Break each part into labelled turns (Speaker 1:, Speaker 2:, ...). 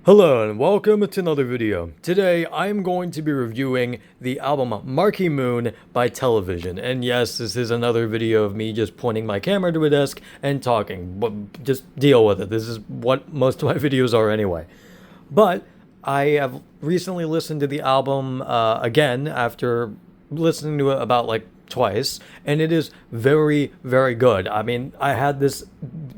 Speaker 1: Hello and welcome to another video. Today I'm going to be reviewing the album Marquee by Television. And yes, this is another video of me just pointing my camera to a desk and talking. But just deal with it. This is what most of my videos are anyway. But I have recently listened to the album again after listening to it about like twice, and it is very, very good. I mean, I had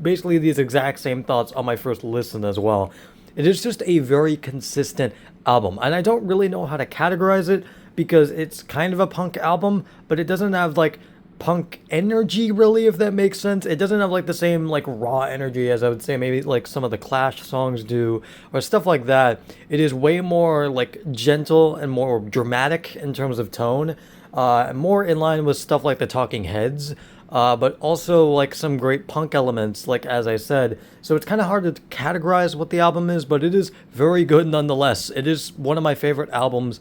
Speaker 1: basically these exact same thoughts on my first listen as well. It is just a very consistent album, and I don't really know how to categorize it because it's kind of a punk album, but it doesn't have like punk energy really, if that makes sense. It doesn't have like the same like raw energy as I would say maybe like some of the Clash songs do or stuff like that. It is way more like gentle and more dramatic in terms of tone, more in line with stuff like the Talking Heads, but also like some great punk elements, like as I said. So it's kind of hard to categorize what the album is, but it is very good nonetheless. It is one of my favorite albums,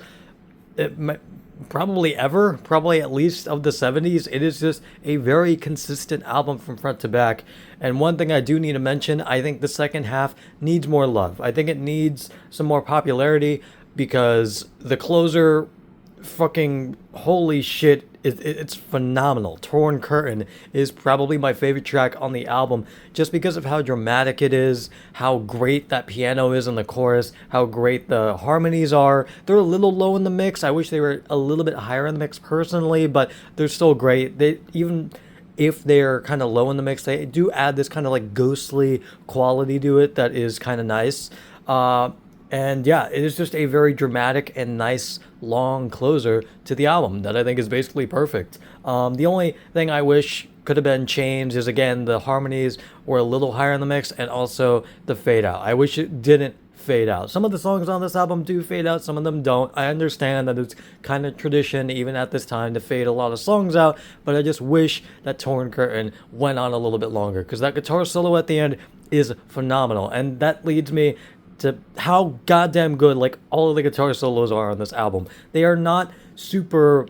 Speaker 1: probably ever, probably at least of the 70s. It is just a very consistent album from front to back. And one thing I do need to mention, I think the second half needs more love. I think it needs some more popularity because the closer, fucking holy shit, it's phenomenal. Torn Curtain is probably my favorite track on the album just because of how dramatic it is, how great that piano is in the chorus, how great the harmonies are. They're a little low in the mix. I wish they were a little bit higher in the mix personally, but they're still great. They even if they're kind of low in the mix, they do add this kind of like ghostly quality to it that is kind of nice. And yeah, it is just a very dramatic and nice long closer to the album that I think is basically perfect. The only thing I wish could have been changed is, again, the harmonies were a little higher in the mix and also the fade out. I wish it didn't fade out. Some of the songs on this album do fade out, some of them don't. I understand that it's kind of tradition even at this time to fade a lot of songs out, but I just wish that Torn Curtain went on a little bit longer because that guitar solo at the end is phenomenal. And that leads me to how goddamn good like all of the guitar solos are on this album. They are not super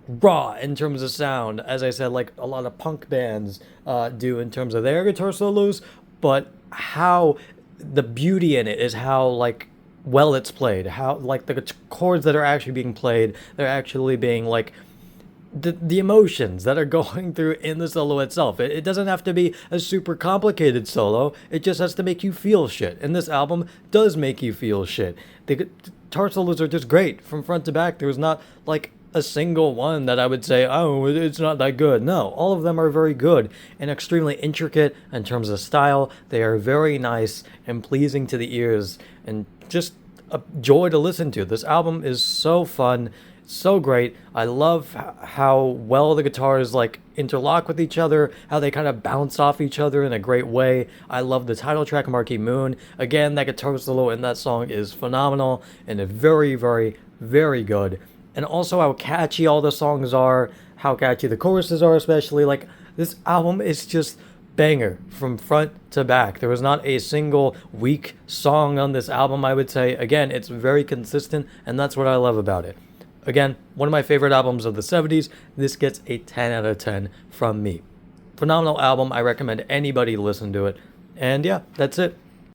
Speaker 1: raw in terms of sound, as I said, like a lot of punk bands do in terms of their guitar solos, but how the beauty in it is how like well it's played, how like the chords that are actually being played, they're actually being like the emotions that are going through in the solo itself. It doesn't have to be a super complicated solo. It just has to make you feel shit. And this album does make you feel shit. The guitar solos are just great from front to back. There was not like a single one that I would say, oh, it's not that good. No, all of them are very good and extremely intricate in terms of style. They are very nice and pleasing to the ears and just a joy to listen to. This album is so fun, so great. I love how well the guitars like interlock with each other, how they kind of bounce off each other in a great way. I love the title track, Marquee Moon. Again, that guitar solo in that song is phenomenal and very, very, very good. And also how catchy all the songs are, how catchy the choruses are especially. Like, this album is just banger from front to back. There was not a single weak song on this album, I would say. Again, it's very consistent, and that's what I love about it. Again, one of my favorite albums of the 70s. This gets a 10 out of 10 from me. Phenomenal album. I recommend anybody listen to it. And yeah, that's it.